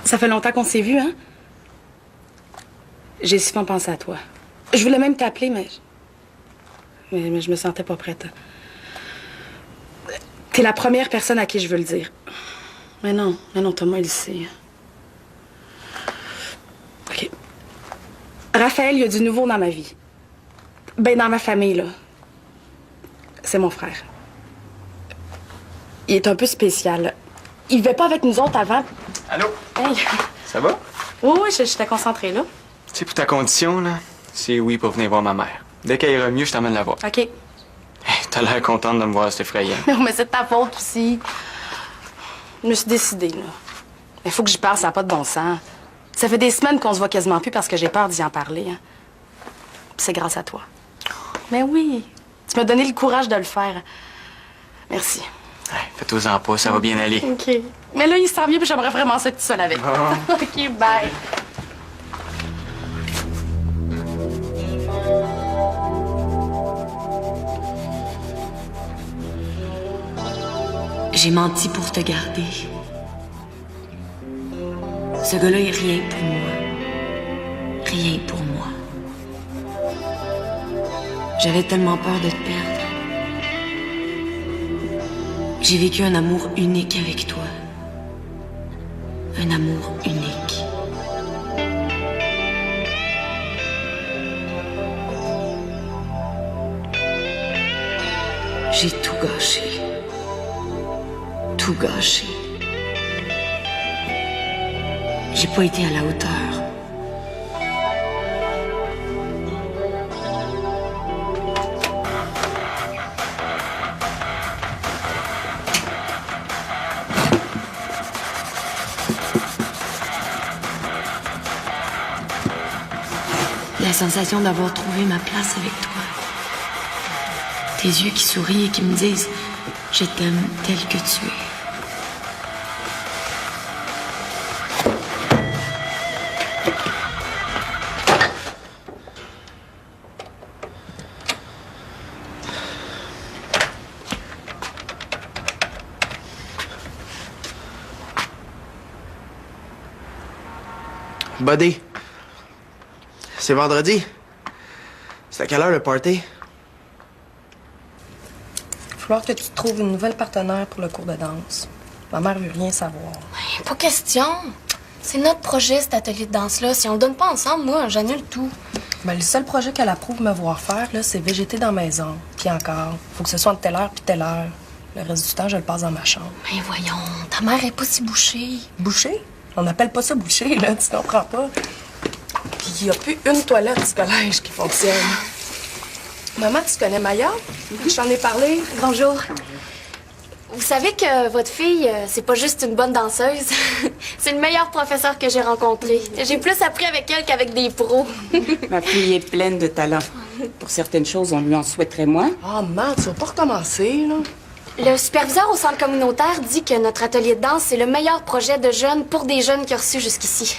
Ça fait longtemps qu'on s'est vus, hein? J'ai souvent pensé à toi. Je voulais même t'appeler, mais je me sentais pas prête. T'es la première personne à qui je veux le dire. Mais non, Thomas, il le sait. OK. Raphaël, il y a du nouveau dans ma vie. Ben, dans ma famille, là. C'est mon frère. Il est un peu spécial. Il vivait pas avec nous autres avant. Allô? Hey. Ça va? Oui, j'étais concentrée, là. Tu sais, pour ta condition, là, c'est oui pour venir voir ma mère. Dès qu'elle ira mieux, je t'emmène la voir. OK. Hey, t'as l'air contente de me voir, c'est effrayant. Non, mais c'est de ta faute aussi. Je me suis décidée, là. Il faut que j'y parle, ça n'a pas de bon sens. Ça fait des semaines qu'on se voit quasiment plus parce que j'ai peur d'y en parler. Hein. Puis c'est grâce à toi. Mais oui, tu m'as donné le courage de le faire. Merci. Hey, fais-toi-en pas, ça va bien aller. OK. Mais là, il se sent bien, puis j'aimerais vraiment ça que tu sois avec. Oh. OK, bye. J'ai menti pour te garder. Ce gars-là est rien pour moi. Rien pour moi. J'avais tellement peur de te perdre. J'ai vécu un amour unique avec toi. Un amour unique. J'ai tout gâché. Tout gâché. J'ai pas été à la hauteur. La sensation d'avoir trouvé ma place avec toi. Tes yeux qui sourient et qui me disent « Je t'aime tel que tu es ». Buddy, c'est vendredi. C'est à quelle heure le party? Il va falloir que tu te trouves une nouvelle partenaire pour le cours de danse. Ma mère veut rien savoir. Pas question. C'est notre projet, cet atelier de danse-là. Si on le donne pas ensemble, moi, j'annule tout. Ben, le seul projet qu'elle approuve me voir faire, là, c'est végéter dans la maison. Puis encore, faut que ce soit entre telle heure puis telle heure. Le reste du temps, je le passe dans ma chambre. Mais voyons, ta mère est pas si bouchée. Boucher? On n'appelle pas ça boucher, là, tu comprends pas. Puis il n'y a plus une toilette du collège qui fonctionne. Maman, tu connais Maya? Je t'en ai parlé. Bonjour. Vous savez que votre fille, c'est pas juste une bonne danseuse. C'est le meilleur professeur que j'ai rencontré. J'ai plus appris avec elle qu'avec des pros. Ma fille est pleine de talent. Pour certaines choses, on lui en souhaiterait moins. Ah, maman, tu vas pas recommencer, là? Le superviseur au centre communautaire dit que notre atelier de danse, c'est le meilleur projet de jeunes pour des jeunes qu'il a reçu jusqu'ici.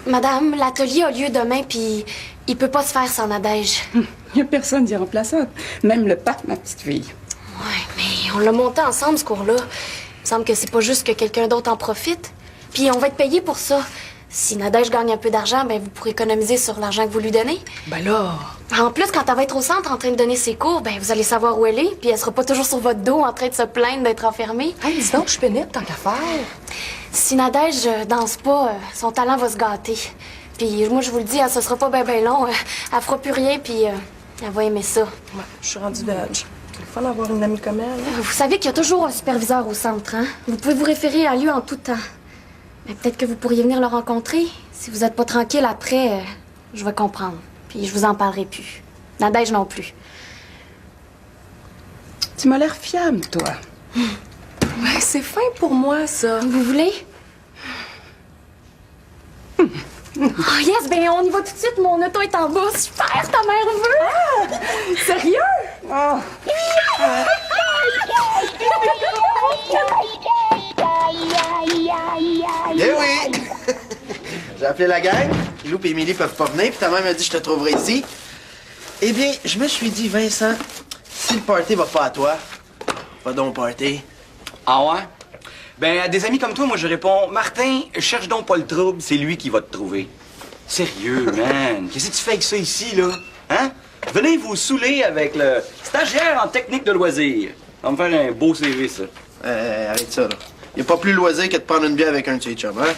Madame, l'atelier a lieu demain, puis il peut pas se faire sans Nadège. Il n'y a personne d'irremplaçable. Même le pape, ma petite fille. Ouais, mais on l'a monté ensemble, ce cours-là. Il me semble que c'est pas juste que quelqu'un d'autre en profite. Puis on va être payé pour ça. Si Nadège gagne un peu d'argent, ben vous pourrez économiser sur l'argent que vous lui donnez. Ben là... En plus, quand elle va être au centre en train de donner ses cours, ben vous allez savoir où elle est, puis elle sera pas toujours sur votre dos en train de se plaindre d'être enfermée. Hey, dis donc, je suis pénible, tant qu'à faire. Si Nadège danse pas, son talent va se gâter. Puis moi, je vous le dis, ce sera pas ben long. Elle fera plus rien, puis elle va aimer ça. Ouais, je suis rendue veg. C'est le fun d'avoir une amie comme elle. Vous savez qu'il y a toujours un superviseur au centre, hein? Vous pouvez vous référer à lui en tout temps. Mais peut-être que vous pourriez venir le rencontrer. Si vous êtes pas tranquille après, je vais comprendre. Puis je vous en parlerai plus. Nadège non plus. Tu m'as l'air fiable, toi. Ouais, c'est fin pour moi, ça. Vous voulez? Oh yes, ben on y va tout de suite. Mon auto est en bas. Super, ta mère veut. Ah! Sérieux? Oh. Eh oui! J'ai appelé la gang. Lou et Émilie peuvent pas venir, puis ta mère m'a dit que je te trouverai ici. Eh bien, je me suis dit, Vincent, si le party va pas à toi, va donc au party. Ah ouais? Ben, à des amis comme toi, moi, je réponds, Martin, cherche donc pas le trouble, c'est lui qui va te trouver. Sérieux, man. Qu'est-ce que tu fais avec ça ici, là? Hein? Venez vous saouler avec le stagiaire en technique de loisirs. Ça va me faire un beau CV, ça. Arrête ça, là. Y a pas plus loisir que de prendre une bière avec un de ses chums, hein?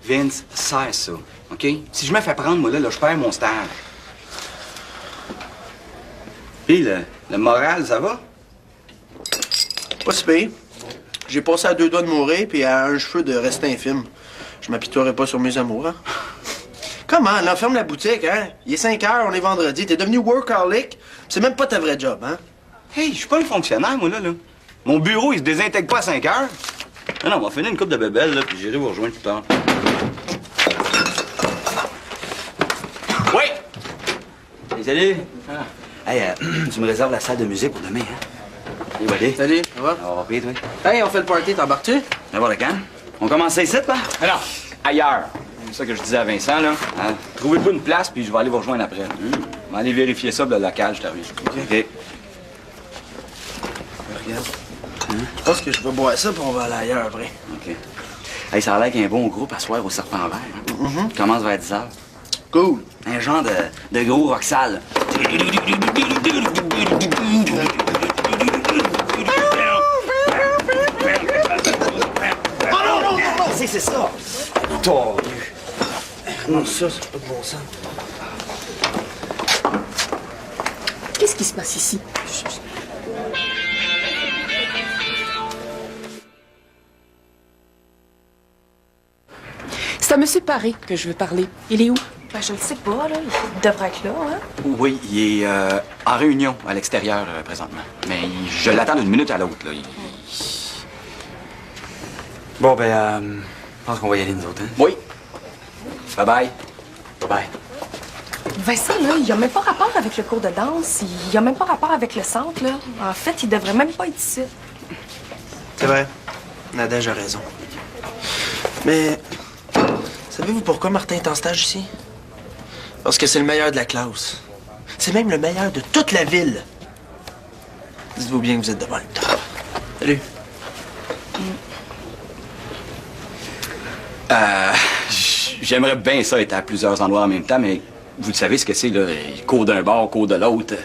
Vince, serre ça, OK? Si je me fais prendre, moi, là, je perds mon stage. Puis, le moral, ça va? Pas si pire. J'ai passé à 2 doigts de mourir, puis à un cheveu de rester infime. Je m'apitoierai pas sur mes amours, hein? Comment, là? Ferme la boutique, hein? Il est 5 heures, on est vendredi. T'es devenu workaholic. C'est même pas ta vraie job, hein? Hey, je suis pas un fonctionnaire, moi, là. Mon bureau, il se désintègre pas à 5 heures. Non, on va finir une coupe de bébelles, là, puis j'irai vous rejoindre plus tard. Oui! Hey, salut! Ah. Hey, tu me réserves la salle de musique pour demain, hein? Hey, Wadé. Salut, ça va? On va payer, toi? Hey, on fait le party, t'embarques-tu? N'importe quand. On commence ici, là? Alors, ailleurs. C'est ça que je disais à Vincent, là. Hein? Trouvez-vous une place, puis je vais aller vous rejoindre après. On va aller vérifier ça, le local, je t'arrive. OK. Regarde. Je pense que je vais boire ça, puis on va aller ailleurs après. OK. Hey, ça a l'air qu'il y a un bon groupe à soir au Serpent Vert. Hein? Commence vers 10 h. Cool. Un genre de gros rock sale. C'est ça! Tordu! Non, ça, c'est pas de bon sens. Qu'est-ce qui se passe ici? C'est à M. Paré que je veux parler. Il est où? Ben, je ne sais pas, là. Il devrait être là, hein? Oui, il est en réunion à l'extérieur présentement. Mais je l'attends d'une minute à l'autre, là. Bon, ben, je pense qu'on va y aller, nous autres, hein? Oui. Bye-bye. Bye-bye. Vincent, là, il a même pas rapport avec le cours de danse. Il a même pas rapport avec le centre, là. En fait, il devrait même pas être ici. C'est vrai. Nadège a raison. Mais savez-vous pourquoi Martin est en stage ici? Parce que c'est le meilleur de la classe. C'est même le meilleur de toute la ville. Dites-vous bien que vous êtes devant le temps. Salut. J'aimerais bien ça être à plusieurs endroits en même temps, mais vous le savez ce que c'est, là. Cours d'un bord, cours de l'autre.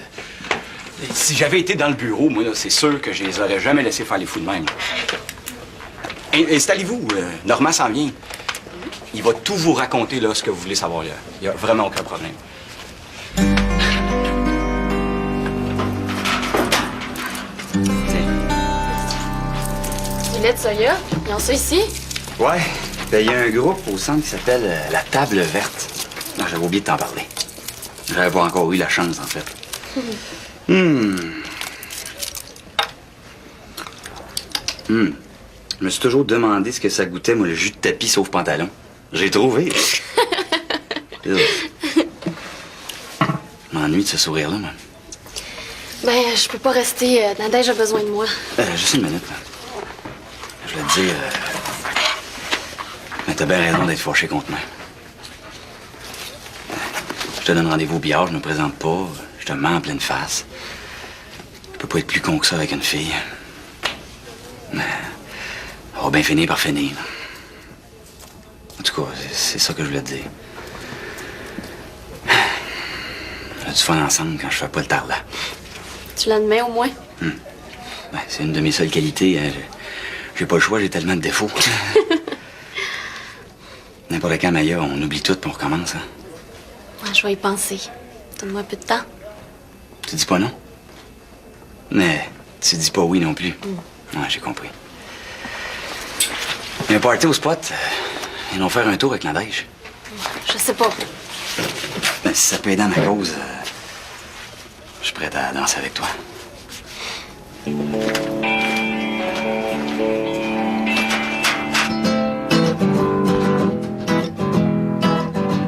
Si j'avais été dans le bureau, moi, là, c'est sûr que je les aurais jamais laissés faire les fous de même. Installez-vous, Normand s'en vient. Il va tout vous raconter, là, ce que vous voulez savoir, là. Il n'y a vraiment aucun problème. Du lait de soya? Ils ont ça ici? Ouais. Ben, il y a un groupe au centre qui s'appelle La Table Verte. Non, j'avais oublié de t'en parler. J'avais pas encore eu la chance, en fait. Je me suis toujours demandé ce que ça goûtait, moi, le jus de tapis sauf pantalon. J'ai trouvé. Je m'ennuie de ce sourire-là, moi. Ben, je peux pas rester. Nadège a besoin de moi. Juste une minute, là. Je vais te dire... Mais t'as bien raison d'être fâché contre moi. Je te donne rendez-vous au billard, je me présente pas, je te mens en pleine face. Je peux pas être plus con que ça avec une fille. Mais on va bien finir par finir. Là. En tout cas, c'est ça que je voulais te dire. On a du fun ensemble quand je fais pas le tard là. Tu l'admets au moins? Ouais, c'est une de mes seules qualités. Hein. J'ai pas le choix, j'ai tellement de défauts. N'importe quand, Maya, on oublie tout puis on recommence. Hein. Ouais, je vais y penser. Donne-moi un peu de temps. Tu dis pas non? Mais tu dis pas oui non plus. Ouais, j'ai compris. Il y a un party au spot. Ils vont faire un tour avec la neige. Je sais pas. Ben, si ça peut aider à ma cause, je suis prête à danser avec toi.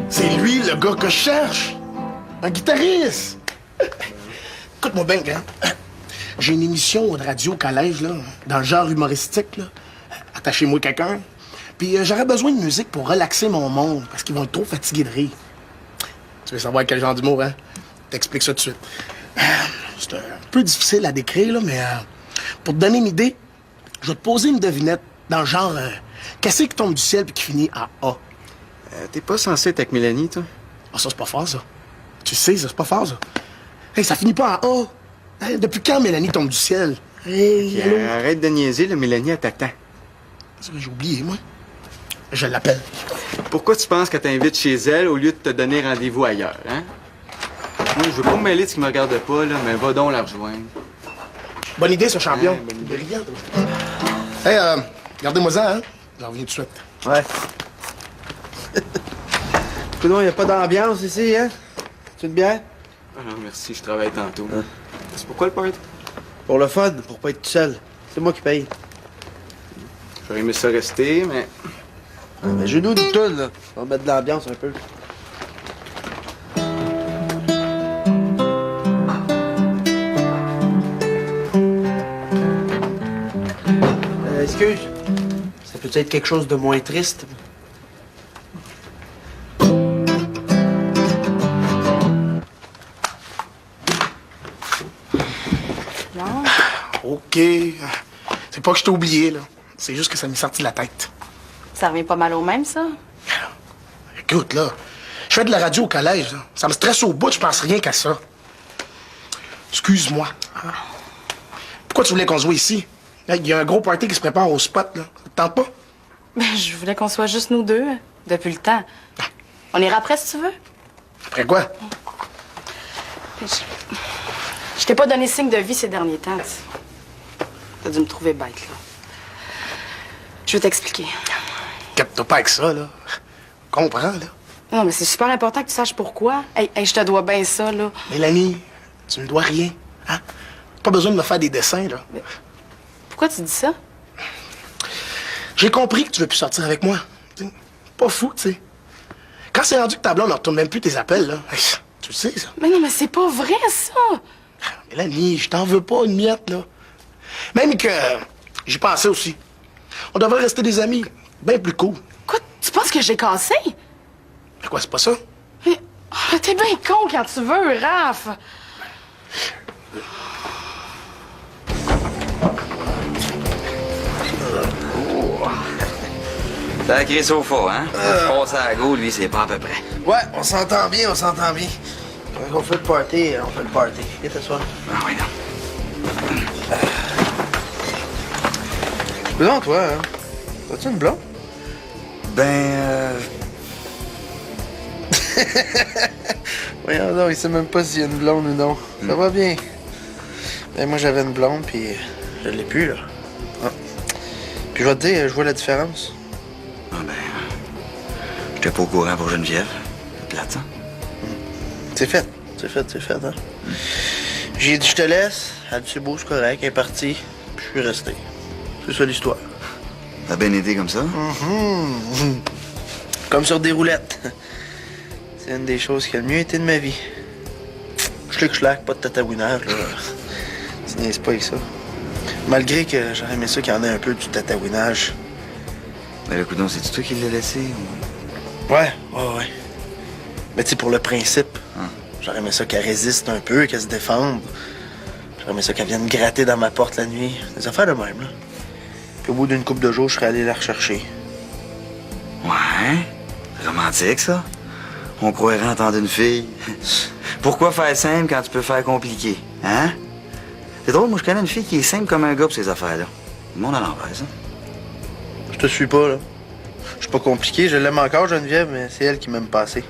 C'est lui, le gars que je cherche. Un guitariste. Écoute-moi bien, hein. J'ai une émission de radio au collège, là, dans le genre humoristique, là. Attachez-moi quelqu'un. Puis j'aurais besoin de musique pour relaxer mon monde, parce qu'ils vont être trop fatigués de rire. Tu veux savoir quel genre d'humour, hein? T'explique ça tout de suite. C'est un peu difficile à décrire, là, mais pour te donner une idée, je vais te poser une devinette, Dans le genre, qu'est-ce qui tombe du ciel puis qui finit en A? T'es pas censé être avec Mélanie, toi? Ah, ça, c'est pas fort, ça. Tu sais, ça, c'est pas fort, ça. Hey, ça finit pas en A. Hey, depuis quand Mélanie tombe du ciel? Hey, allô? Arrête de niaiser, là, Mélanie, elle t'attend. J'ai oublié, moi. Je l'appelle. Pourquoi tu penses qu'elle t'invite chez elle au lieu de te donner rendez-vous ailleurs, hein? Moi, je veux pas me mêler de ce qui me regarde pas, là, mais va donc la rejoindre. Bonne idée, ce champion. Ouais, bonne idée. Brillant. Hey, gardez-moi ça, hein? J'en reviens tout de suite. Ouais. Coudonc, y a pas d'ambiance ici, hein? Tu veux une bière? Ah non, merci, je travaille tantôt. C'est pourquoi le party? Pour le fun, pour pas être tout seul. C'est moi qui paye. J'aurais aimé ça rester, mais... Mais j'ai nous du tout, là. On va mettre de l'ambiance un peu. Excuse. Ça peut être quelque chose de moins triste? Non. OK. C'est pas que je t'ai oublié, là. C'est juste que ça m'est sorti de la tête. Ça revient pas mal au même, ça? Écoute, là, je fais de la radio au collège, là. Ça me stresse au bout, je pense rien qu'à ça. Excuse-moi. Pourquoi tu voulais qu'on se voit ici? Il y a un gros party qui se prépare au spot, là. Ça te tente pas? Ben, je voulais qu'on soit juste nous deux, depuis le temps. On ira après, si tu veux. Après quoi? Je t'ai pas donné signe de vie ces derniers temps, tu. T'as dû me trouver bête, là. Je vais t'expliquer. Capte-toi pas avec ça, là. Comprends, là. Non, mais c'est super important que tu saches pourquoi. Hey, je te dois bien ça, là. Mélanie, tu me dois rien, hein? Pas besoin de me faire des dessins, là. Mais pourquoi tu dis ça? J'ai compris que tu veux plus sortir avec moi. T'sais, pas fou, tu sais. Quand c'est rendu que ta blonde ne retourne même plus tes appels, là, hey, tu le sais, ça. Mais non, mais c'est pas vrai, ça! Mélanie, je t'en veux pas une miette, là. Même que j'y pensais aussi. On devrait rester des amis. Bien plus cool. Quoi? Tu penses que j'ai cassé? Mais quoi, c'est pas ça? Mais t'es bien con quand tu veux, Raph! Sacré sofa, hein? Passer à la go, lui, c'est pas à peu près. Ouais, on s'entend bien, on s'entend bien. Quand on fait le party, on fait le party. Viens t'asseoir. Ah oui, non. Non, toi, hein? As-tu une blonde? Voyons donc, il sait même pas s'il y a une blonde ou non. Ça va bien. Ben, moi, j'avais une blonde, puis je l'ai plus, là. Ah. Puis je vais te dire, je vois la différence. Ah ben, j'étais pas au courant pour Geneviève. C'est plate, hein? C'est fait. C'est fait, c'est fait, hein? J'ai dit, je te laisse. Elle dit, c'est beau, c'est correct, elle est partie. Puis je suis resté. C'est ça l'histoire. T'as bien été comme ça? Comme sur des roulettes. C'est une des choses qui a le mieux été de ma vie. Schlick-schlack, pas de tatouinage, là. Tu niaises pas avec ça. Malgré que j'aurais aimé ça qu'il y en ait un peu du tatouinage. Mais le coudon, c'est toi qui l'as laissé? Ou... Ouais. Mais tu sais, pour le principe, j'aurais aimé ça qu'elle résiste un peu, qu'elle se défende. J'aurais aimé ça qu'elle vienne gratter dans ma porte la nuit. Des affaires de même, là. Puis au bout d'une couple de jours, je serais allé la rechercher. Ouais. Romantique, ça. On croirait entendre une fille. Pourquoi faire simple quand tu peux faire compliqué? Hein? C'est drôle, moi, je connais une fille qui est simple comme un gars pour ces affaires-là. Le monde à l'envers, ça. Je te suis pas, là. Je suis pas compliqué. Je l'aime encore, Geneviève, mais c'est elle qui m'aime pas assez.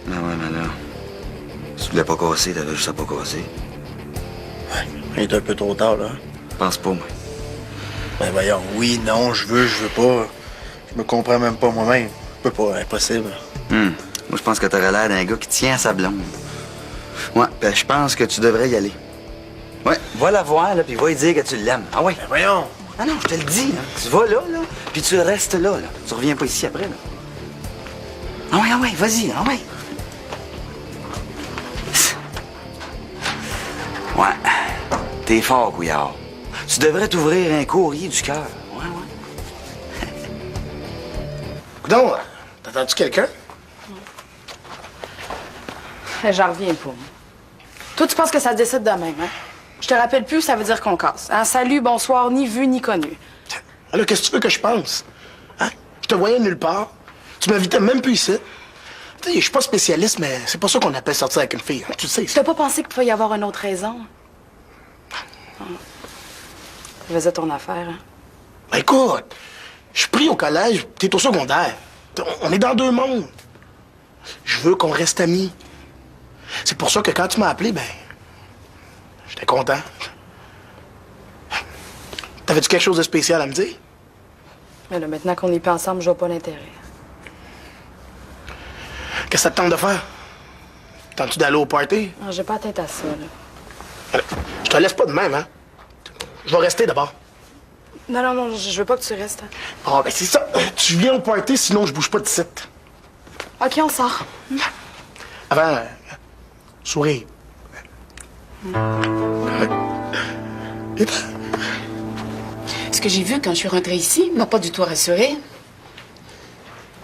Ah ouais, mais là... Si tu voulais pas casser, t'avais juste à pas casser. Ouais, il est un peu trop tard, là. Pense pas, moi. Ben voyons, oui, non, je veux pas. Je me comprends même pas moi-même. Je peux pas, impossible. Moi, je pense que t'aurais l'air d'un gars qui tient à sa blonde. Ouais, ben je pense que tu devrais y aller. Ouais, va la voir, là, puis va lui dire que tu l'aimes. Ah ouais? Ben voyons. Ah non, je te le dis, là. Tu vas là, puis tu restes là. Tu reviens pas ici après, là. Ah ouais, vas-y, ah ouais. Ouais, t'es fort, couillard. Tu devrais t'ouvrir un courrier du cœur. Ouais. Coudonc, t'attends-tu quelqu'un? J'en reviens pas. Toi, tu penses que ça se décide de même, hein? Je te rappelle plus, ça veut dire qu'on casse. Hein? Salut, bonsoir, ni vu, ni connu. Alors, qu'est-ce que tu veux que je pense? Hein? Je te voyais nulle part. Tu m'invitais même plus ici. Tu sais, je suis pas spécialiste, mais c'est pas ça qu'on appelle sortir avec une fille. Hein? Tu le sais. Tu n'as pas pensé qu'il pouvait y avoir une autre raison? Tu faisais ton affaire, hein? Ben, écoute, je suis pris au collège, t'es au secondaire. On est dans deux mondes. Je veux qu'on reste amis. C'est pour ça que quand tu m'as appelé, ben, j'étais content. T'avais-tu quelque chose de spécial à me dire? Mais là, maintenant qu'on n'est plus ensemble, je vois pas l'intérêt. Qu'est-ce que ça te tente de faire? Tentes-tu d'aller au party? Ah, j'ai pas la tête à ça, là. Alors, je te laisse pas de même, hein? Je vais rester d'abord. Non, non, non, je veux pas que tu restes. Hein. Ah, ben c'est ça. Tu viens au party, sinon je bouge pas d'ici. OK, on sort. Avant, souris. Ce que j'ai vu quand je suis rentrée ici m'a pas du tout rassurée.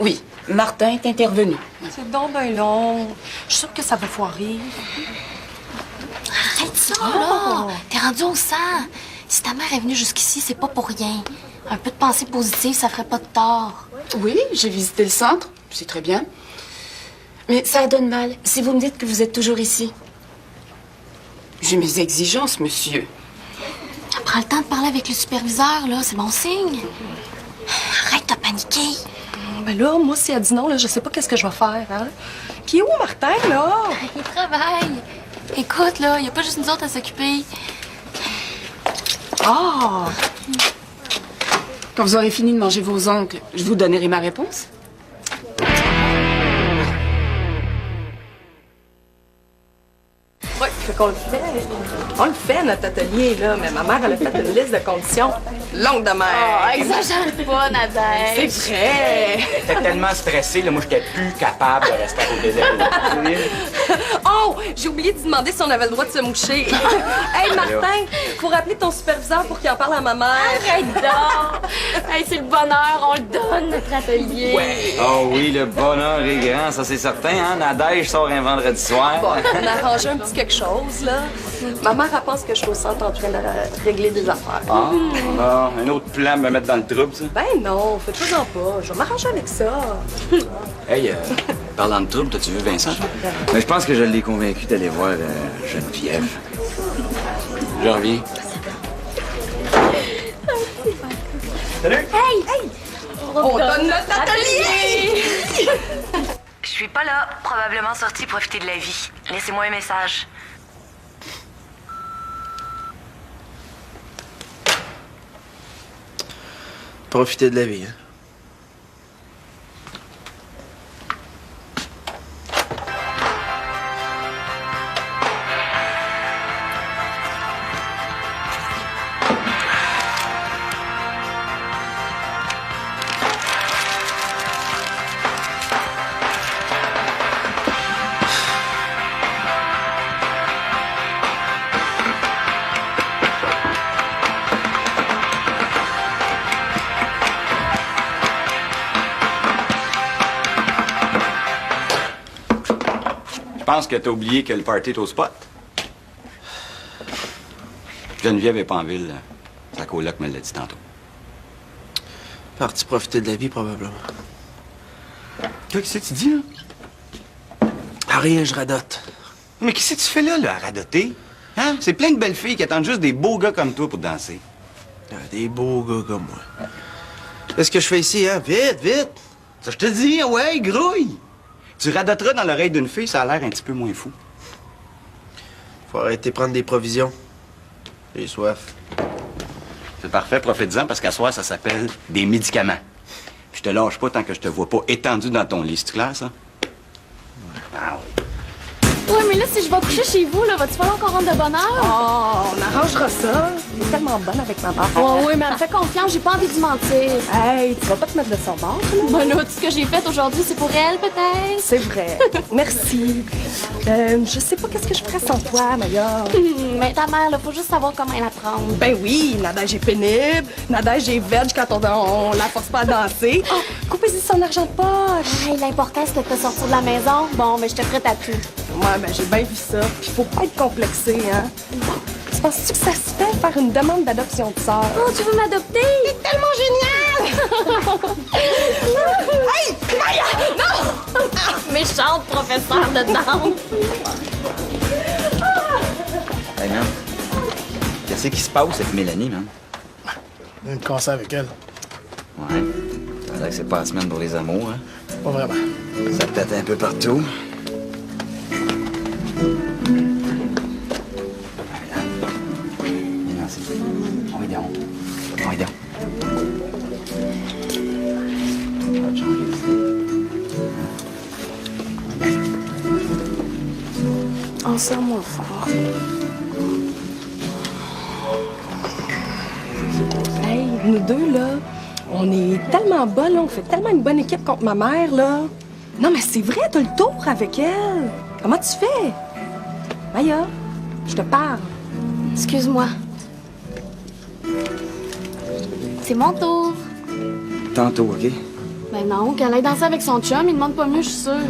Oui, Martin est intervenu. C'est donc ben long. Je suis sûre que ça va foirer. Arrête ça, là! T'es rendu au sang. Si ta mère est venue jusqu'ici, c'est pas pour rien. Un peu de pensée positive, ça ferait pas de tort. Oui, j'ai visité le centre. C'est très bien. Mais ça donne mal si vous me dites que vous êtes toujours ici. J'ai mes exigences, monsieur. Prends le temps de parler avec le superviseur, là. C'est bon signe. Arrête de paniquer. Ben là, moi, si elle dit non, là, je sais pas qu'est-ce que je vais faire, hein? Qui est où, Martin, là? Il travaille. Écoute, là, y a pas juste nous autres à s'occuper. Ah! Quand vous aurez fini de manger vos ongles, je vous donnerai ma réponse. Oui, fait qu'on le fait. On le fait, notre atelier, là. Mais ma mère, elle a fait une liste de conditions longue de mer. Oh, exagère pas, Nadège. C'est vrai. J'étais tellement stressé, là, moi, j'étais plus capable de rester à côté d'elle. Oh, j'ai oublié de demander si on avait le droit de se moucher. Hey, Martin, faut rappeler ton superviseur pour qu'il en parle à ma mère. Arrête donc. Hey, c'est le bonheur, on le donne, notre atelier. Ouais. Oh oui, le bonheur est grand, ça c'est certain, hein? Nadège sort un vendredi soir. Bon, on a arrangé un petit quelque chose, là. Ma mère, elle pense que je suis au centre en train de régler des affaires. Ah, un autre plan me mettre dans le trouble, ça. Ben non, fais-toi-en pas. Je vais m'arranger avec ça. Hey, parlant de trouble, t'as-tu vu Vincent? Mais je pense que je l'ai convaincu d'aller voir Geneviève. Je reviens. On donne notre atelier! Je suis pas là. Probablement sortie profiter de la vie. Laissez-moi un message. Profiter de la vie, hein? Je pense que t'as oublié que le party est au spot. Geneviève est pas en ville. Sa coloc me l'a dit tantôt. Parti profiter de la vie, probablement. Qu'est-ce que tu dis, là? Ah, rien, je radote. Mais qu'est-ce que tu fais là, à radoter? Hein? C'est plein de belles filles qui attendent juste des beaux gars comme toi pour danser. Des beaux gars comme moi. Qu'est-ce que je fais ici, hein? Vite, vite! Ça, je te dis, ouais, grouille! Tu radoteras dans l'oreille d'une fille, ça a l'air un petit peu moins fou. Faut arrêter de prendre des provisions. J'ai soif. C'est parfait, profite-en, parce qu'à soir, ça s'appelle des médicaments. Puis je te lâche pas tant que je te vois pas étendu dans ton lit. C'est clair, ça? Ah oui. Ouais, mais là, si je vais coucher chez vous, là, va-tu falloir qu'on rentre de bonne heure? Oh, on arrangera ça. Elle est tellement bonne avec ma mère. Ouais, oui, mais elle me fait confiance, j'ai pas envie de mentir. Hey, tu vas pas te mettre de son bord, là? Ben là, tout ce que j'ai fait aujourd'hui, c'est pour elle, peut-être? C'est vrai. Merci. Je sais pas qu'est-ce que je ferais sans toi, Maya. Mais ta mère, là, faut juste savoir comment la prendre. Ben oui, Nadège est pénible. Nadège est veg quand on la force pas à danser. Oh, coupez-y son argent de poche. Hey, l'important, c'est de te sortir de la maison. Bon, ben, je te prête à tout. Ouais, ben j'ai bien vu ça. Puis faut pas être complexé, hein. Tu penses-tu que ça se fait faire une demande d'adoption de sœur? Oh, tu veux m'adopter? C'est tellement génial! Hey! Maya! Non! Méchante professeure de danse. Hey, man. Qu'est-ce qui se passe avec Mélanie, man? Une cassée avec elle. Ouais. Ça a l'air que c'est pas la semaine pour les amours, hein? Pas vraiment. Ça pète un peu partout. Viens ici. On va donc. On va donc. On va changer ici. Enserre-moi fort. Hey, nous deux, là, on est tellement bas, là, on fait tellement une bonne équipe contre ma mère, là. Non, mais c'est vrai, t'as le tour avec elle. Comment tu fais? Maya, je te parle. Excuse-moi. C'est mon tour. Tantôt, OK? Ben non, qu'elle aille danser avec son chum, il demande pas mieux, je suis sûre.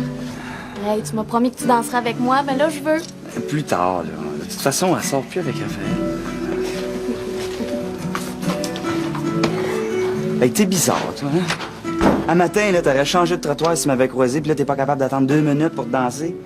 Hey, tu m'as promis que tu danserais avec moi, ben là, je veux. Plus tard, là. De toute façon, elle sort plus avec Raphaël. Hey, t'es bizarre, toi, hein? Un matin, là, t'aurais changé de trottoir si tu m'avais croisé, puis là, t'es pas capable d'attendre 2 minutes pour te danser.